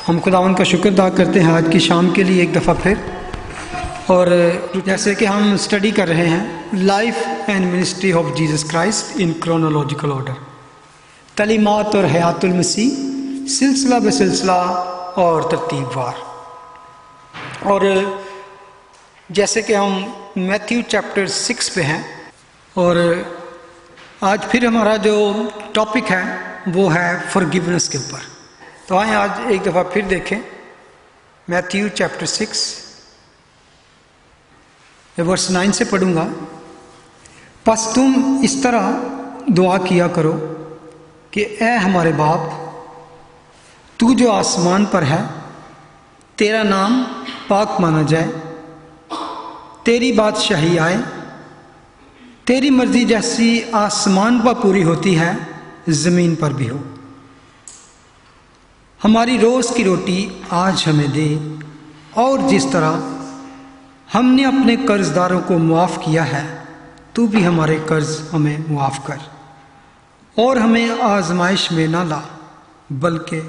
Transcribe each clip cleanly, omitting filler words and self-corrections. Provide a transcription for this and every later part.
हम खुदावन का शुक्र अदा करते हैं आज की शाम के लिए एक दफ़ा फिर। और जैसे कि हम स्टडी कर रहे हैं life and ministry of Jesus Christ in chronological order, तलीमात और हयातुल मसीह, सिलसिला ब सिलसिला और तरतीबवार। और जैसे कि हम मैथ्यू चैप्टर 6 पे हैं और आज फिर हमारा जो टॉपिक है वो है फॉरगिवनेस के ऊपर। तो आए आज एक दफ़ा फिर देखें मैथ्यू चैप्टर 6 वर्स 9 से पढ़ूंगा। बस तुम इस तरह दुआ किया करो कि ए हमारे बाप, तू जो आसमान पर है, तेरा नाम पाक माना जाए, तेरी बादशाही आए, तेरी मर्जी जैसी आसमान पर पूरी होती है ज़मीन पर भी हो। हमारी रोज़ की रोटी आज हमें दे, और जिस तरह हमने अपने कर्जदारों को मुआफ़ किया है, तू भी हमारे कर्ज हमें मुआफ़ कर, और हमें आजमाइश में ना ला, बल्कि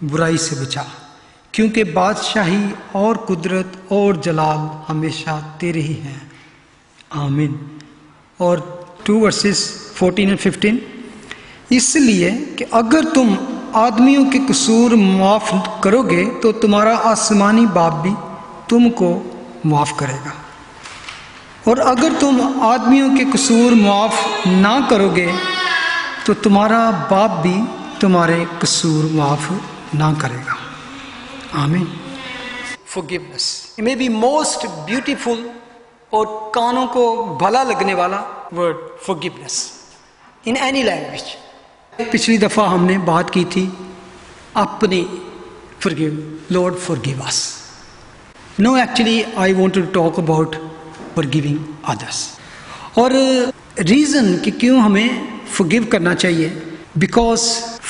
बुराई से बचा, क्योंकि बादशाही और कुदरत और जलाल हमेशा तेरे ही हैं। आमीन। और 2 वर्सेस 14 और 15, इसलिए कि अगर तुम आदमियों के कसूर माफ़ करोगे तो तुम्हारा आसमानी बाप भी तुमको माफ़ करेगा, और अगर तुम आदमियों के कसूर माफ़ ना करोगे तो तुम्हारा बाप भी तुम्हारे कसूर माफ़ ना करेगा। आमीन। Forgiveness. It may be most beautiful और कानों को भला लगने वाला word forgiveness in any language. पिछली दफ़ा हमने बात की थी अपनी forgive, Lord forgive us. No, actually I want to talk about forgiving others. और रीज़न कि क्यों हमें forgive करना चाहिए, because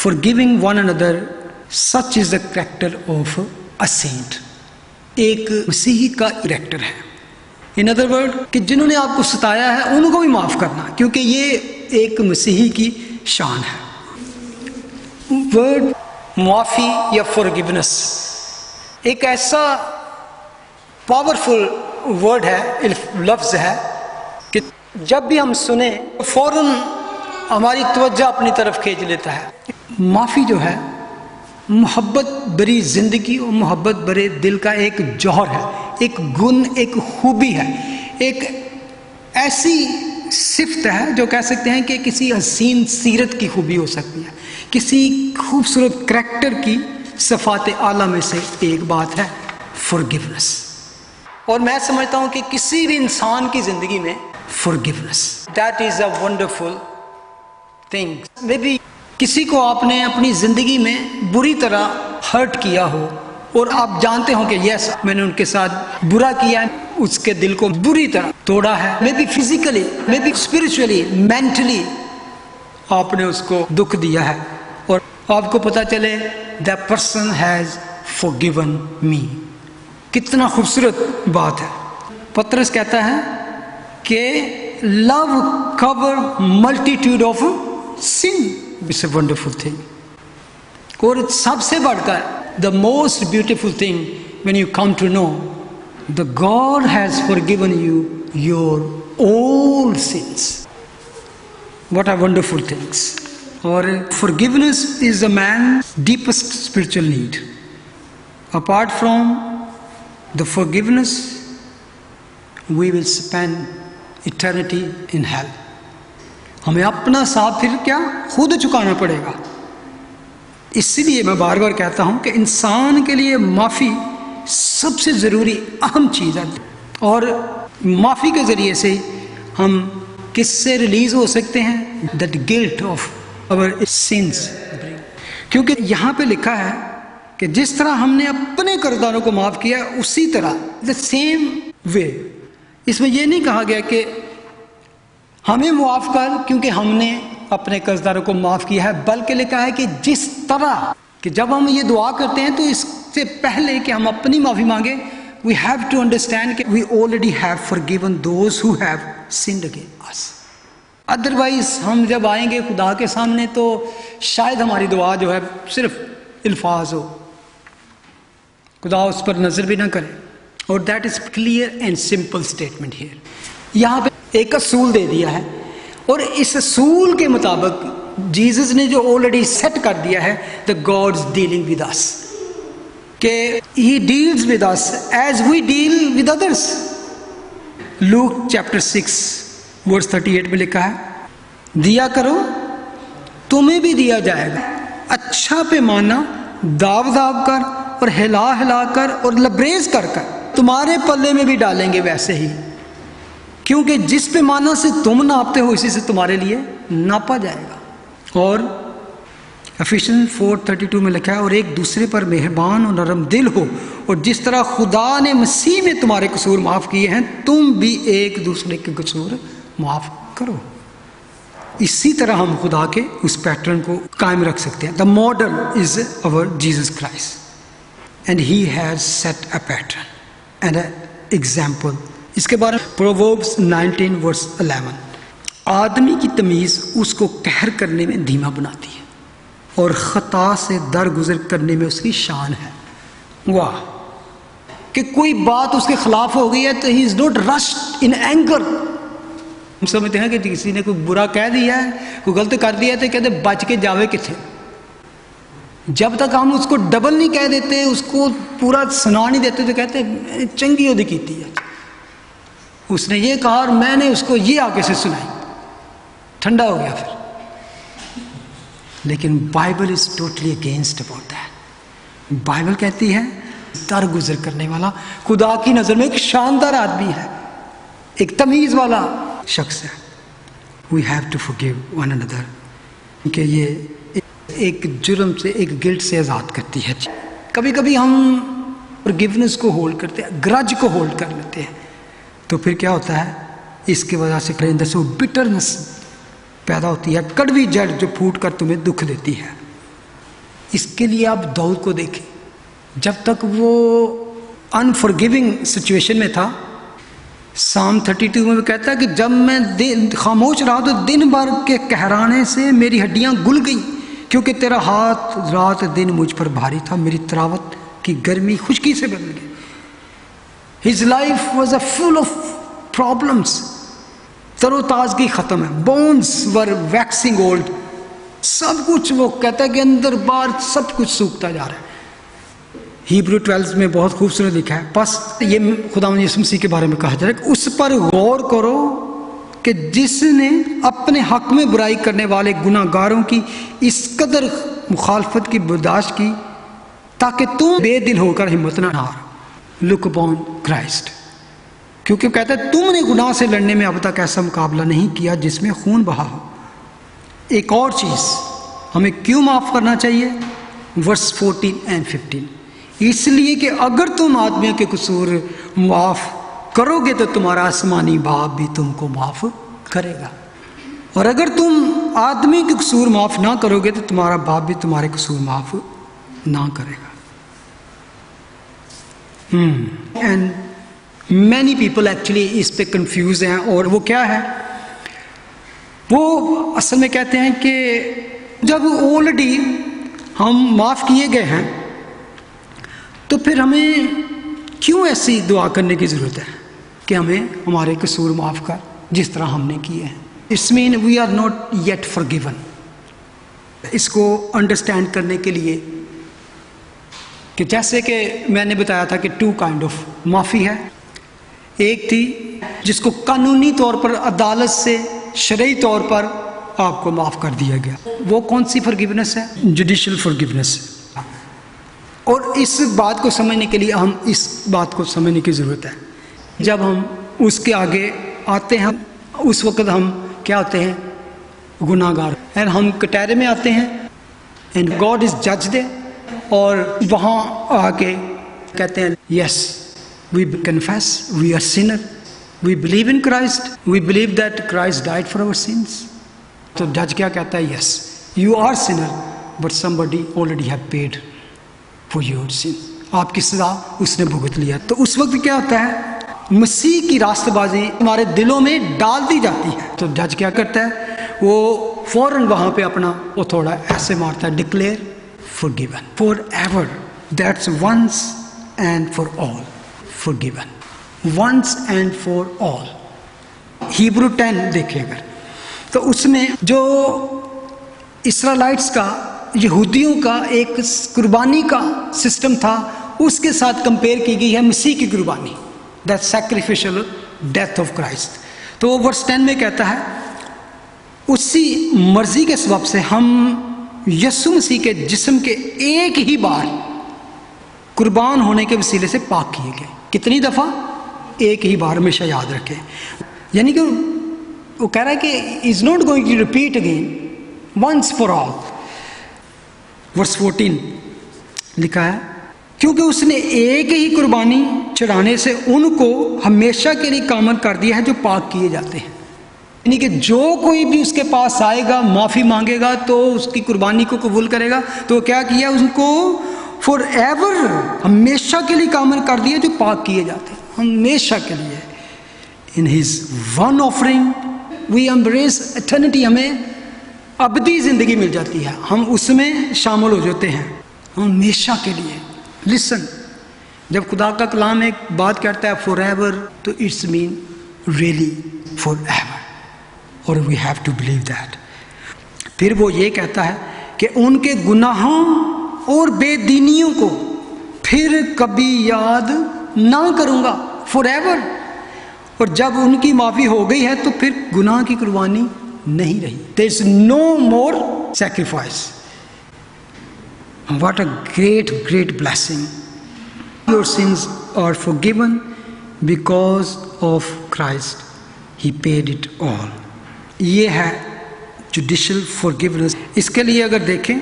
forgiving one another such is the character of a saint. एक मसीही का कैरेक्टर है। इन अदर वर्ड कि जिन्होंने आपको सताया है उनको भी माफ़ करना, क्योंकि ये एक मसीही की शान है। वर्ड मुआफ़ी या फॉरगिवनेस एक ऐसा पावरफुल वर्ड है, लफ्ज़ है कि जब भी हम सुने फ़ौरन हमारी तवज्जो अपनी तरफ खींच लेता है। माफ़ी जो है मोहब्बत भरी ज़िंदगी और मोहब्बत भरे दिल का एक जौहर है, एक गुण, एक खूबी है, एक ऐसी सिफ्त है जो कह सकते हैं कि किसी हसीन सीरत की खूबी हो सकती है, किसी खूबसूरत करैक्टर की सफ़ात आला में से एक बात है फॉरगिवनेस। और मैं समझता हूँ कि किसी भी इंसान की ज़िंदगी में forgiveness that is a wonderful thing. May be किसी को आपने अपनी ज़िंदगी में बुरी तरह हर्ट किया हो और आप जानते हो कि यस मैंने उनके साथ बुरा किया है, उसके दिल को बुरी तरह तोड़ा है, maybe physically, maybe spiritually, mentally आपने उसको दुख दिया है, और आपको पता चले that person has forgiven me. कितना खूबसूरत बात है। पतरस कहता है कि love cover multitude of sin. It's a wonderful thing. और सबसे बढ़कर the most beautiful thing when you come to know the God has forgiven you your all sins. What are wonderful things. और forgiveness is a man's deepest spiritual need. Apart from the forgiveness, we will spend eternity in hell. हमें अपना साथ फिर क्या खुद चुकाना पड़ेगा। इसीलिए मैं बार बार कहता हूँ कि इंसान के लिए माफ़ी सबसे ज़रूरी अहम चीज़ है, और माफ़ी के ज़रिए से हम किससे रिलीज़ हो सकते हैं, that guilt of our sins. क्योंकि यहाँ पे लिखा है कि जिस तरह हमने अपने कर्जदारों को माफ़ किया उसी तरह द सेम वे। इसमें यह नहीं कहा गया कि हमें मुआफ़ कर क्योंकि हमने अपने कर्जदारों को माफ़ किया है, बल्कि लिखा है कि जिस तरह कि जब हम ये दुआ करते हैं तो इससे पहले कि हम अपनी माफ़ी मांगे, वी हैव टू अंडरस्टैंड कि we already have forgiven those who have sinned against us. Otherwise हम जब आएंगे खुदा के सामने तो शायद हमारी दुआ जो है सिर्फ अल्फाज हो, खुदा उस पर नजर भी ना करे। और that is clear and simple statement here. यहाँ पे एक असूल दे दिया है और इस असूल के मुताबिक जीसस ने जो ऑलरेडी सेट कर दिया है, the God is dealing with us, कि he deals with us as we deal with others. Luke chapter 6 verse 38 में लिखा है, दिया करो तुम्हें भी दिया जाएगा, अच्छा पैमाना दाब दाब कर और हिला हिला कर और लबरेज कर कर तुम्हारे पल्ले में भी डालेंगे वैसे ही, क्योंकि जिस पैमाना से तुम नापते हो इसी से तुम्हारे लिए नापा जाएगा। और एफिशिएंस 4:32 में लिखा है, और एक दूसरे पर मेहरबान और नरम दिल हो, और जिस तरह खुदा ने मसीह में तुम्हारे कसूर माफ किए हैं तुम भी एक दूसरे के कसूर माफ करो। इसी तरह हम खुदा के उस पैटर्न को कायम रख सकते हैं। The model is our Jesus Christ and he has set a pattern and a example. इसके बारे में प्रोवर्ब्स 19 वर्स 11, आदमी की तमीज़ उसको कहर करने में धीमा बनाती है और ख़ता से दरगुजर करने में उसकी शान है। वाह, कि कोई बात उसके खिलाफ हो गई है तो he is not rushed in anger. हम समझते हैं कि किसी ने कोई बुरा कह दिया है, कोई गलत कर दिया है, तो कहते बच के जावे किथे। जब तक हम उसको डबल नहीं कह देते, उसको पूरा सुना नहीं देते, तो कहते चंगी ओदी कीती है, उसने ये कहा और मैंने उसको ये आगे से सुनाई, ठंडा हो गया फिर। लेकिन Bible is totally against about that. Bible कहती है दरगुजर करने वाला खुदा की नज़र में एक शानदार आदमी है, एक तमीज़ वाला शख्स है। We have to forgive one another, क्योंकि ये एक जुर्म से, एक गिल्ट से आज़ाद करती है। कभी कभी हम फॉरगिवनेस को होल्ड करते हैं, ग्रज को होल्ड कर लेते हैं, तो फिर क्या होता है, इसकी वजह से अंदर से बिटरनेस पैदा होती है, कड़वी जड़ जो फूट कर तुम्हें दुख देती है। इसके लिए आप दाऊद को देखें, जब तक वो अनफॉरगिविंग सिचुएशन में था, साम 32 में कहता है कि जब मैं खामोश रहा तो दिन भर के कहराने से मेरी हड्डियां गुल गई, क्योंकि तेरा हाथ रात दिन मुझ पर भारी था, मेरी तरावत की गर्मी खुश्की से बदल गई। His life was a full of problems. तरोताजगी खत्म है, bones were waxing old. सब कुछ वो कहता है कि अंदर बाहर सब कुछ सूखता जा रहा है। Hebrew 12 में बहुत खूबसूरत लिखा है, बस ये खुदावंद यीशु मसीह के बारे में कहा जा रहा है कि उस पर गौर करो कि जिसने अपने हक में बुराई करने वाले गुनाहगारों की इस कदर मुखालफत की बर्दाश्त की, ताकि तुम बेदिल होकर हिम्मत न हारो। लुक अपॉन क्राइस्ट, क्योंकि कहता है तुमने गुनाह से लड़ने में अब तक ऐसा मुकाबला नहीं किया जिसमें खून बहा हो। एक और चीज़ हमें क्यों माफ़ करना चाहिए, वर्स 14 एंड 15, इसलिए कि अगर तुम आदमियों के कसूर माफ़ करोगे तो तुम्हारा आसमानी बाप भी तुमको माफ़ करेगा, और अगर तुम आदमी के कसूर माफ़ ना करोगे तो तुम्हारा बाप भी तुम्हारे कसूर माफ़ ना करेगा। एंड मैनी पीपल एक्चुअली इस पे कंफ्यूज हैं, और वो क्या है, वो असल में कहते हैं कि जब ऑलरेडी हम माफ़ किए गए हैं तो फिर हमें क्यों ऐसी दुआ करने की ज़रूरत है कि हमें हमारे कसूर माफ़ कर जिस तरह हमने किए हैं। It's mean we are not yet forgiven. इसको अंडरस्टैंड करने के लिए कि जैसे कि मैंने बताया था कि 2 काइंड ऑफ माफ़ी है। एक थी जिसको कानूनी तौर पर अदालत से शरई तौर पर आपको माफ़ कर दिया गया, वो कौन सी फॉरगिवनेस है, जुडिशियल फॉरगिवनेस। और इस बात को समझने के लिए हम इस बात को समझने की ज़रूरत है, जब हम उसके आगे आते हैं उस वक़्त हम क्या होते हैं, गुनाहगार, एंड हम कटहरे में आते हैं एंड गॉड इज़ जज दे, और वहाँ आके कहते हैं yes we confess we are sinner, we believe in Christ, we believe that Christ died for our sins. तो जज क्या कहता है, yes you are sinner but somebody already have paid for your sin, आपकी सजा उसने भुगत लिया। तो उस वक्त क्या होता है, मसीह की रास्तबाजी हमारे दिलों में डाल दी जाती है, तो जज क्या करता है, वो फौरन वहाँ पे अपना वो थोड़ा ऐसे मारता है, declare forgiven forever, that's once and for all, forgiven once and for all. Hebrew 10 देखें अगर, तो उसमें जो इसराइलाइट्स का, यहूदियों का एक कुर्बानी का सिस्टम था, उसके साथ कंपेयर की गई है मसीह की कुर्बानी, that sacrificial death of Christ. तो वर्स 10 में कहता है, उसी मर्जी के सबब से हम यीशु मसीह के जिस्म के एक ही बार कुर्बान होने के वसीले से पाक किए गए। कितनी दफ़ा? एक ही बार, हमेशा याद रखें। यानी कि वो कह रहा है कि is not going to repeat again, once for all. Verse 14 लिखा है, क्योंकि उसने एक ही कुर्बानी चढ़ाने से उनको हमेशा के लिए कामल कर दिया है जो पाक किए जाते हैं। यानी कि जो कोई भी उसके पास आएगा, माफ़ी मांगेगा, तो उसकी कुर्बानी को कबूल करेगा, तो क्या किया, उनको फॉर एवर, हमेशा के लिए कामल कर दिया जो पाक किए जाते हैं, हमेशा के लिए। In his one offering we embrace eternity, हमें अबदी ज़िंदगी मिल जाती है, हम उसमें शामिल हो जाते हैं हमेशा के लिए। लिसन, जब खुदा का कलाम एक बात कहता है फॉर एवर, तो it's mean really forever, और we have to believe that. फिर वो ये कहता है कि उनके गुनाहों और बेदीनियों को फिर कभी याद ना करूँगा, फॉर एवर। और जब उनकी माफ़ी हो गई है तो फिर गुनाह की कुर्बानी नहीं रही, there is no more sacrifice. What a great great blessing, your sins are forgiven because of Christ, he paid it all. ये है जुडिशियल फॉरगिवनेस। इसके लिए अगर देखें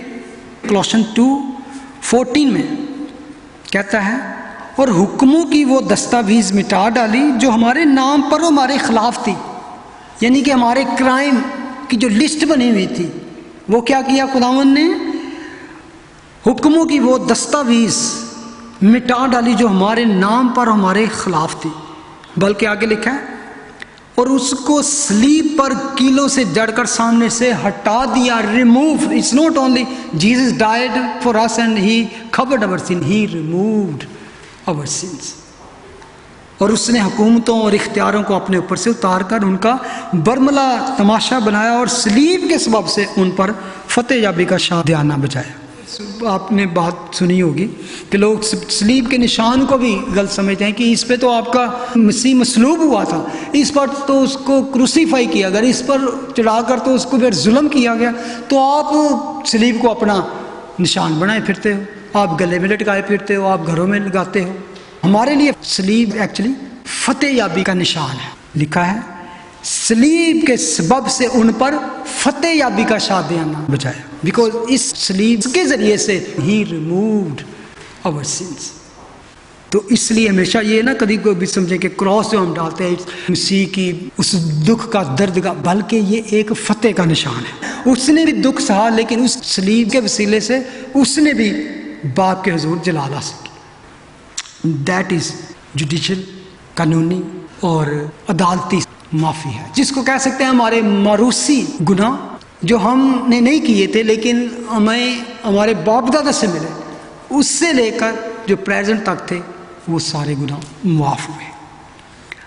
कॉलोसियन 2:14 में कहता है, और हुक्मों की वो दस्तावेज मिटा डाली जो हमारे नाम पर हमारे खिलाफ थी। यानी कि हमारे क्राइम की जो लिस्ट बनी हुई थी, वो क्या किया खुदावन ने, हुक्मों की वो दस्तावेज मिटा डाली जो हमारे नाम पर हमारे खिलाफ थी। बल्कि आगे लिखा है, और उसको स्लीब पर कीलों से जड़कर सामने से हटा दिया, remove. It's not only Jesus died for us and he covered our sin, he removed our sins. और उसने हुकूमतों और इख्तियारों को अपने ऊपर से उतार कर उनका बरमला तमाशा बनाया और सलीब के सबब से उन पर फतेह याबी का शादियाना बजाया। आपने बात सुनी होगी कि लोग सलीब के निशान को भी गलत समझते हैं कि इस पे तो आपका मसीह मसलूब हुआ था, इस पर तो उसको क्रूसीफाई किया गया, इस पर चढ़ाकर तो उसको फिर जुल्म किया गया, तो आप सलीब को अपना निशान बनाए फिरते हो, आप गले में लटकाए फिरते हो, आप घरों में लगाते हो। हमारे लिए सलीब एक्चुअली फतेह याबी का निशान है। लिखा है, सलीब के सबब से उन पर फतेह याबी का शादियाना बजाया, बिकॉज इस सलीब के जरिए से ही रिमूव्ड आवर सिंस। तो इसलिए हमेशा ये ना कभी कोई भी समझे कि क्रॉस जो हम डालते हैं मसीह की उस दुख का, दर्द का, बल्कि ये एक फतेह का निशान है। उसने भी दुख सहा, लेकिन उस सलीब के वसीले से उसने भी बाप के हुजूर जलाल हासिल की। दैट इज जुडिशियल, कानूनी और अदालती माफ़ी है, जिसको कह सकते हैं हमारे मारूसी गुनाह जो हमने नहीं किए थे लेकिन हमें हमारे बाप दादा से मिले, उससे लेकर जो प्रेजेंट तक थे वो सारे गुनाह माफ़ हुए।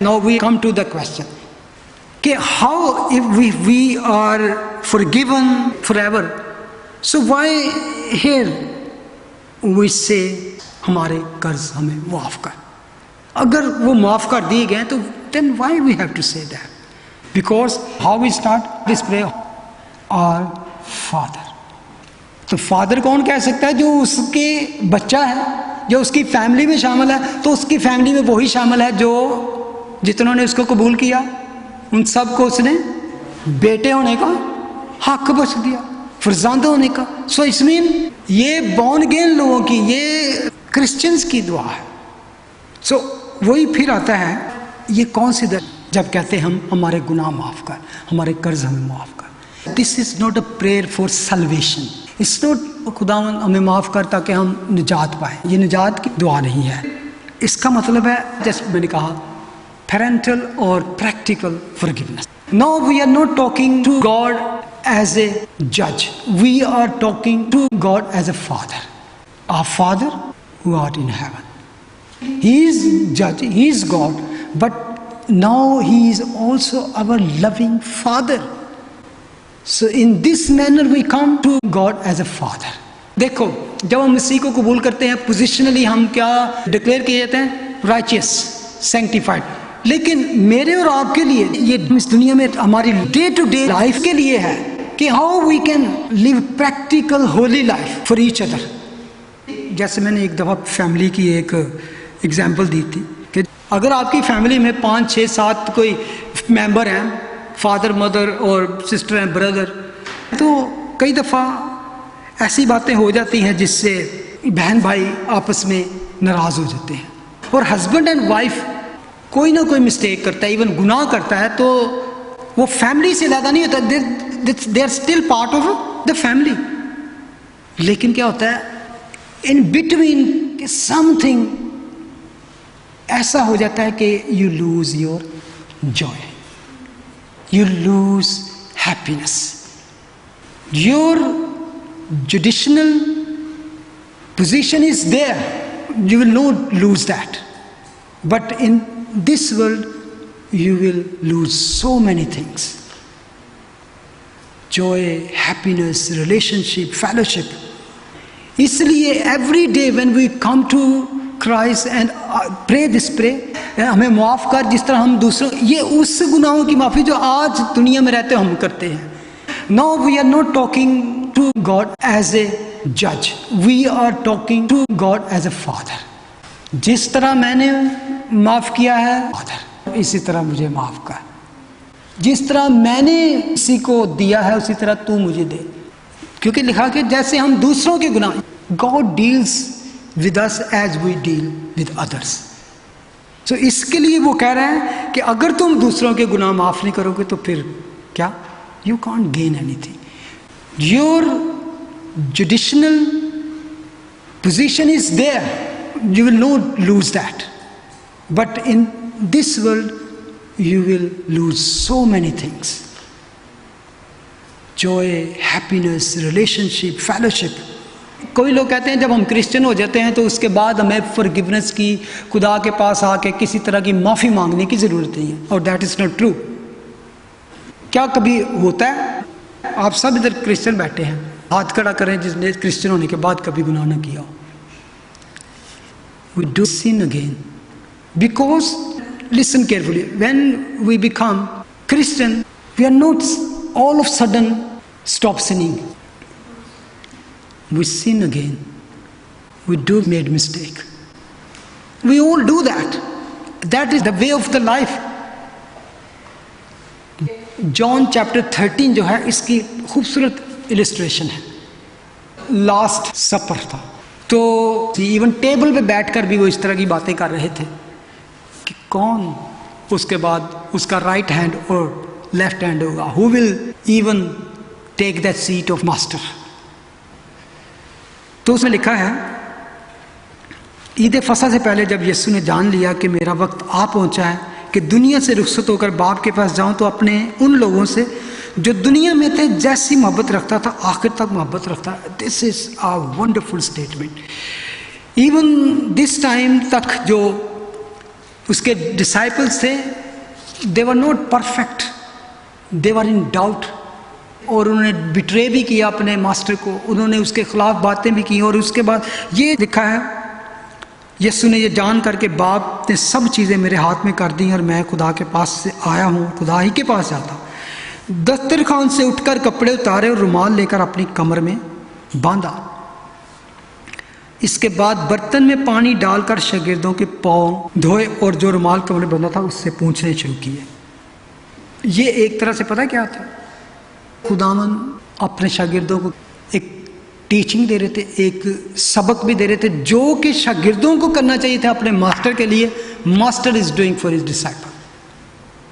Now we come to the question कि how if we are forgiven forever, so why here we say हमारे कर्ज हमें माफ़ कर। अगर वो माफ़ कर दिए गए तो then why we have to say that? Because how we start this prayer? Our Father. तो फादर कौन कह सकता है? जो उसके बच्चा है, जो उसकी फैमिली में शामिल है। तो उसकी फैमिली में वही शामिल है जो जितनों ने उसको कबूल किया, उन सब को उसने बेटे होने का हक बख्श दिया, फरजंद होने का। सो इसमें ये बॉर्न अगेन लोगों की, ये क्रिश्चियंस की दुआ है। सो वही फिर आता है ये कौन सी दर जब कहते हैं हम हमारे गुनाह माफ़ कर, हमारे कर्ज हमें माफ़ कर। This is not a prayer for salvation, it's not खुदावन हमें माफ़ कर ताकि हम निजात पाएँ, ये निजात की दुआ नहीं है। इसका मतलब है जैसे मैंने कहा parental or practical forgiveness. Now we are not talking to God as a judge. We are talking to God as a father. Our Father who art in heaven. He is judge, He is God, but now He is also our loving Father. So in this manner we come to God as a Father. देखो, जब हम मसीह को कबूल करते हैं, positionally हम क्या declare किए जाते हैं? Righteous, sanctified. लेकिन मेरे और आपके लिए ये इस दुनिया में हमारी डे टू डे लाइफ के लिए है कि how we can live practical holy life for each other. जैसे मैंने एक दफ़ा फैमिली की एक एग्जाम्पल दी थी कि अगर आपकी फैमिली में 5, 6, 7 कोई मेंबर हैं, फादर, मदर और सिस्टर हैं, ब्रदर, तो कई दफ़ा ऐसी बातें हो जाती हैं जिससे बहन भाई आपस में नाराज़ हो जाते हैं। और हस्बैंड एंड वाइफ कोई ना कोई मिस्टेक करता है, इवन गुनाह करता है, तो वो फैमिली से ज़्यादा नहीं होता, they are still part of the family. लेकिन क्या होता है, इन बिटवीन समथिंग ऐसा हो जाता है कि you lose your Joy, you lose happiness. Your jurisdictional position is there, you will not lose that, but in this world you will lose so many things: joy, happiness, relationship, fellowship. इसलिए every day when we come to Christ and pray this prayer, हमें माफ़ कर जिस तरह हम दूसरों, ये उस गुनाहों की माफ़ी जो आज दुनिया में रहते हम करते हैं। Now we are not talking to God as a judge, we are talking to God as a father. जिस तरह मैंने माफ़ किया है फादर, इसी तरह मुझे माफ़ कर। जिस तरह मैंने किसी को दिया है उसी तरह तू मुझे दे। क्योंकि लिखा कि जैसे हम दूसरों के गुनाह, God deals with us as we deal with others. So इसके लिए वो कह रहे हैं कि अगर तुम दूसरों के गुनाह माफ़ नहीं करोगे तो फिर क्या? You can't gain anything. Your judicial position is there, you will not lose that, but in this world you will lose so many things: joy, happiness, relationship, fellowship. कोई लोग कहते हैं जब हम क्रिश्चियन हो जाते हैं तो उसके बाद हमें फॉरगिवनेस की, खुदा के पास आके किसी तरह की माफ़ी मांगने की ज़रूरत नहीं है, और दैट इज़ नॉट ट्रू। क्या कभी होता है? आप सब इधर क्रिश्चियन बैठे हैं, हाथ खड़ा करें जिसने क्रिश्चियन होने के बाद कभी गुनाह ना किया हो। We do sin again because, listen carefully, when we become Christian, we are not all of a sudden stop sinning. We sin again. We do made mistake. We all do that. That is the way of the life. John chapter 13 जो है इसकी खूबसूरत illustration है। Last सपर था, तो even table पे बैठकर भी वो इस तरह की बातें कर रहे थे कि कौन उसके बाद उसका राइट हैंड और लेफ्ट हैंड होगा, who will even take that seat of master. तो उसमें लिखा है, ईद फसा से पहले जब यीशु ने जान लिया कि मेरा वक्त आ पहुंचा है कि दुनिया से रुखसत होकर बाप के पास जाऊं, तो अपने उन लोगों से जो दुनिया में थे जैसी मोहब्बत रखता था आखिर तक मोहब्बत रखता। This is a wonderful statement. Even this time तक जो उसके डिसाइपल्स थे, they were not perfect, they were in doubt, और उन्होंने बिट्रे भी किया अपने मास्टर को, उन्होंने उसके खिलाफ बातें भी की। और उसके बाद ये लिखा है, यीशु ने ये जान करके बाप ने सब चीज़ें मेरे हाथ में कर दी और मैं खुदा के पास से आया हूँ, खुदा ही के पास जाता। दस्तरखान से उठकर कपड़े उतारे और रुमाल लेकर अपनी कमर में बांधा। इसके बाद बर्तन में पानी डालकर शागिर्दों के पाँव धोए और जो रुमाल कमर में बंधा था उससे पूछने शुरू किए। ये एक तरह से पता क्या था, खुदावन अपने शागिर्दों को एक टीचिंग दे रहे थे, एक सबक भी दे रहे थे जो कि शागिर्दों को करना चाहिए था अपने मास्टर के लिए। Master is doing for his disciple,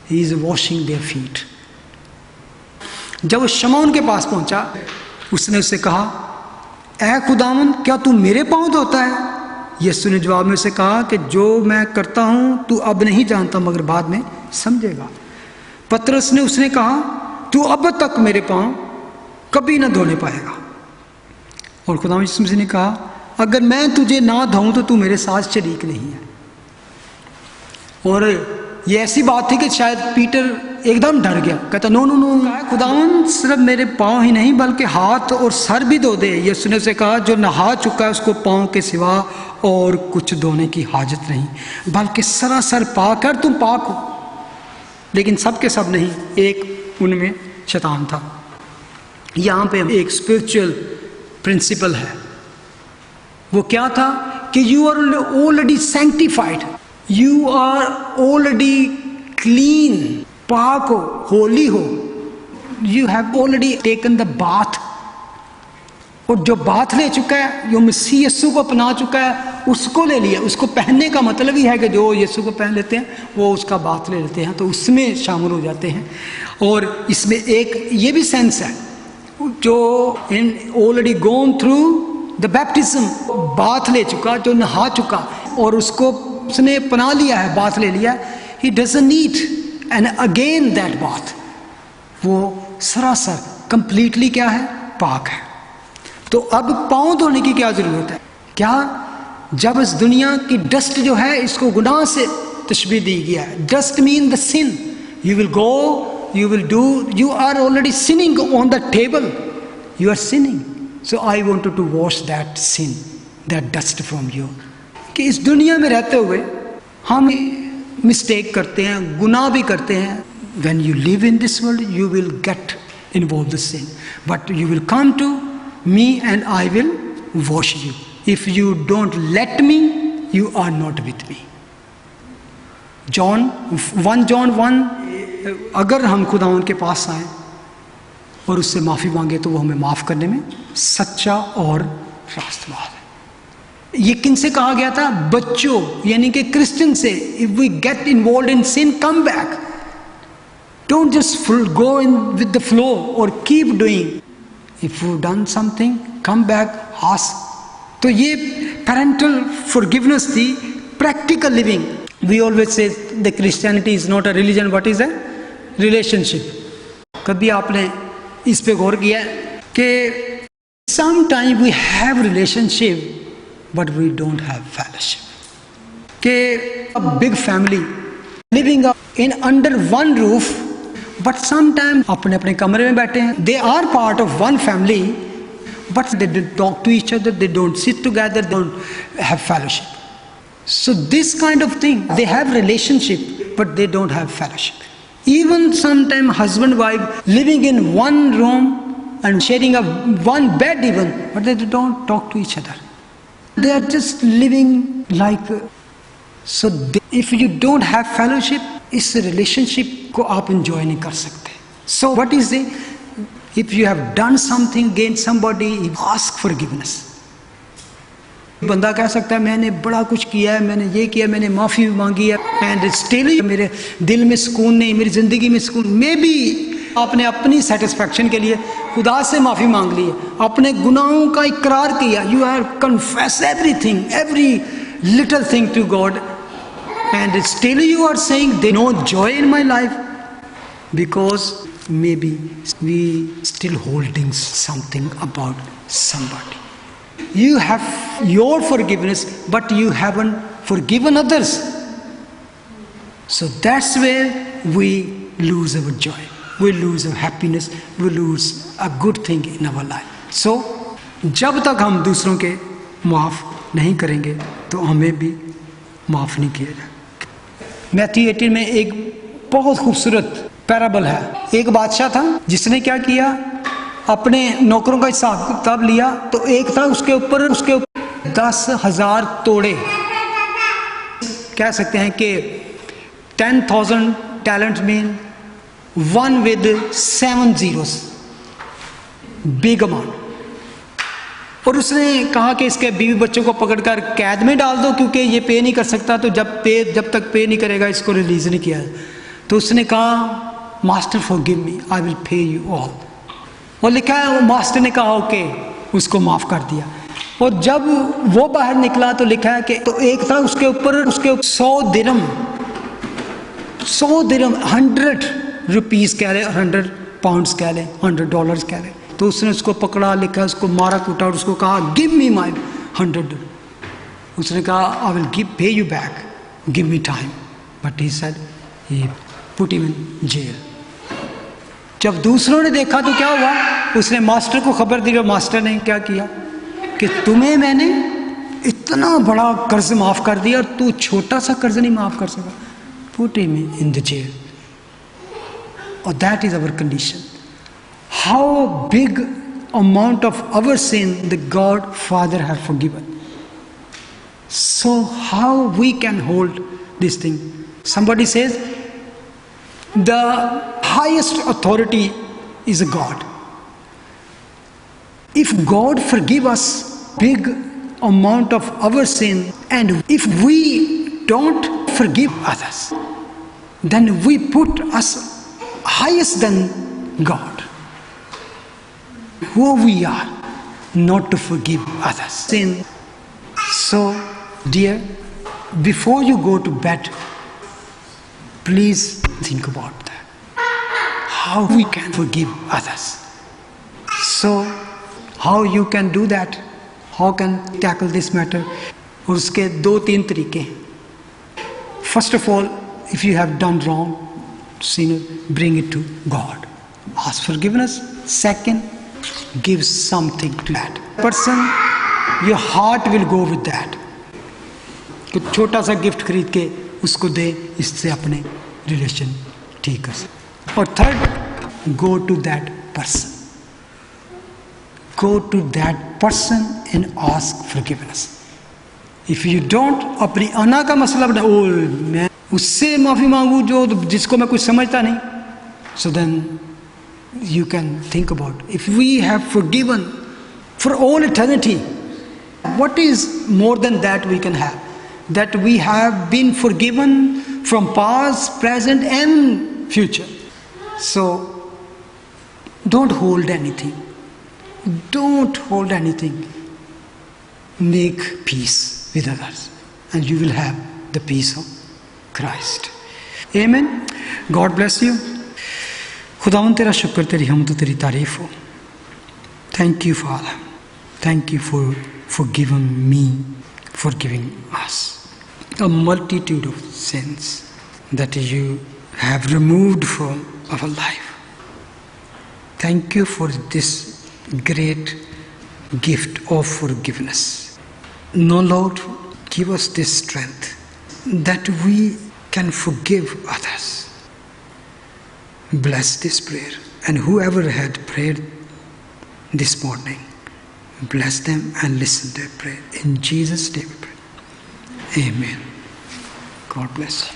he is washing their feet. जब वो शमौन के पास पहुंचा, उसने उससे कहा, ऐ खुदावन क्या तू मेरे पाँव धोता है? यीशु ने जवाब में उसे कहा कि जो मैं करता हूँ तू अब नहीं जानता मगर बाद में समझेगा। पतरस ने उसने कहा तू अब तक मेरे पाँव कभी ना धोने पाएगा। और खुदा यीशु मसीह ने कहा अगर मैं तुझे ना धोऊं तो तू मेरे साथ शरीक नहीं है। और ये ऐसी बात थी कि शायद पीटर एकदम डर गया, कहता नो नो नो, खुदावन सिर्फ मेरे पाँव ही नहीं बल्कि हाथ और सर भी धो दे। यीशु ने उसे कहा जो नहा चुका है उसको पाँव के सिवा और कुछ धोने की हाजत नहीं, बल्कि सरासर पाक है, तुम पाक हो। लेकिन सब के सब नहीं, एक उनमें शैतान था। यहाँ पे एक स्पिरिचुअल प्रिंसिपल है, वो क्या था कि you are already sanctified, you are already clean, पाक हो, होली हो, you have already taken the bath. और जो बाथ ले चुका है, जो मसीह यीशु को अपना चुका है, उसको ले लिया। उसको पहनने का मतलब ही है कि जो यीशु को पहन लेते हैं वो उसका बाथ ले लेते हैं, तो उसमें शामिल हो जाते हैं। और इसमें एक ये भी सेंस है, जो इन already gone through the baptism, bath ले चुका, जो नहा चुका और उसको उसने अपना लिया है, बाथ ले लिया, he doesn't need and again that bath. वो सरासर कंप्लीटली क्या है, पाक है। तो अब पाँव धोने की क्या जरूरत है? क्या जब इस दुनिया की डस्ट जो है इसको गुनाह से तशबीह दी गया है। Dust mean the sin, you will go, you will do, you are already sinning on the table, you are sinning, so I wanted to wash that sin, that dust from you। कि इस दुनिया में रहते हुए हम mistake करते हैं, गुनाह भी करते हैं। when you live in this world you will get involved in sin, but you will come to me and I will wash you। if you don't let me you are not with me। John 1 अगर हम खुदावंद के पास आए और उससे माफ़ी मांगे तो वो हमें माफ़ करने में सच्चा और रास्तबाज है। ये किन से कहा गया था? बच्चों, यानी कि क्रिश्चियन से। If we get involve in sin, come back, don't just go in with the flow और keep doing. If you done something, come back, ask. तो ये पेरेंटल फॉरगिवनेस थी, practical living. We always say the Christianity is not a religion, what is a relationship। कभी आपने इस पे गौर किया कि sometimes we have relationship but we don't have fellowship। कि a big family living in under one roof but sometimes अपने अपने कमरे में बैठे हैं, they are part of one family but they don't talk to each other, they don't sit together, they don't have fellowship। So this kind of thing, they have relationship but they don't have fellowship। Even sometimes husband wife living in one room and sharing a one bed even, but they don't talk to each other, they are just living like so if you don't have fellowship इस relationship को आप enjoy नहीं कर सकते। So what is it? If you have done something against somebody, ask forgiveness। बंदा कह सकता है मैंने बड़ा कुछ किया है, मैंने ये किया, मैंने माफ़ी भी मांगी है, एंड स्टिल मेरे दिल में सुकून नहीं, मेरी ज़िंदगी में सुकून। मे बी आपने अपनी सेटिस्फैक्शन के लिए खुदा से माफ़ी मांग ली है, अपने गुनाहों का इकरार किया, you have confess everything, every little thing to God, and still you are saying there no joy in my life, because maybe we still holding something about somebody. You have your forgiveness but you haven't forgiven others, so that's where we lose our joy, we lose our happiness, we lose a good thing in our life। So जब तक हम दूसरों के माफ़ नहीं करेंगे तो हमें भी माफ़ नहीं किया जाएगा। मैथ्यू 18 में एक बहुत खूबसूरत पैराबल है। एक बादशाह था जिसने क्या किया, अपने नौकरों का हिसाब किताब लिया, तो एक था उसके ऊपर 10,000 तोड़े, कह सकते हैं कि 10,000 talent mean 1 with 7 zeros, big amount. और उसने कहा कि इसके बीवी बच्चों को पकड़कर कैद में डाल दो क्योंकि ये पे नहीं कर सकता, तो जब तक पे नहीं करेगा इसको रिलीज नहीं किया। तो उसने कहा master forgive me, I will pay you all. और लिखा है वो मास्टर ने कहा ओके, उसको माफ़ कर दिया। और जब वो बाहर निकला तो लिखा है कि तो एक था उसके ऊपर 100 दिरहम 100 रुपीस कह रहे, 100 पाउंड्स कह लें, $100 कह लें। तो उसने उसको पकड़ा, लिखा, उसको मारा कूटा और उसको कहा गिव मी माई 100। उसने कहा I will pay you back, give me time. But he said he put him in jail. जब दूसरों ने देखा तो क्या हुआ, उसने मास्टर को खबर दी और मास्टर ने क्या किया कि तुम्हें मैंने इतना बड़ा कर्ज माफ कर दिया और तू छोटा सा कर्ज नहीं माफ कर सका। Put him in the jail. और that is our condition. How big amount of our sin the God Father has forgiven. So how we can hold this thing? Somebody says the highest authority is a God. If God forgive us big amount of our sin, and if we don't forgive others, then we put us highest than God. Who we are not to forgive others sin. So dear, before you go to bed, please think about that, how we can forgive others. So how you can do that, how can tackle this matter? और उसके 2-3 तरीके हैं. First of all, if you have done wrong, sin, bring it to God, ask forgiveness. Second, give something to that person, your heart will go with that. कुछ छोटा सा gift खरीद के उसको दे, इससे अपने रिलेशन ठीक कर सकते। और third, go to that person, go to that person and ask forgiveness. If you don't, अपनी अना का मसला बना, ओ मैं उससे माफी मांगू जो जिसको मैं कुछ समझता नहीं, so then you can think about, if we have forgiven for all eternity, what is more than that we can have? That we have been forgiven from past, present and future. So don't hold anything, don't hold anything. Make peace with others and you will have the peace of Christ. Amen. God bless you. खुदावन तेरा शुक्र, तेरी हमद, तेरी तारीफ हो। Thank you father, thank you for giving me, for giving us a multitude of sins that you have removed from our life. Thank you for this great gift of forgiveness. No Lord, give us this strength that we can forgive others. Bless this prayer, and whoever had prayed this morning, bless them and listen to their prayer. In Jesus' name we pray. Amen. God bless you.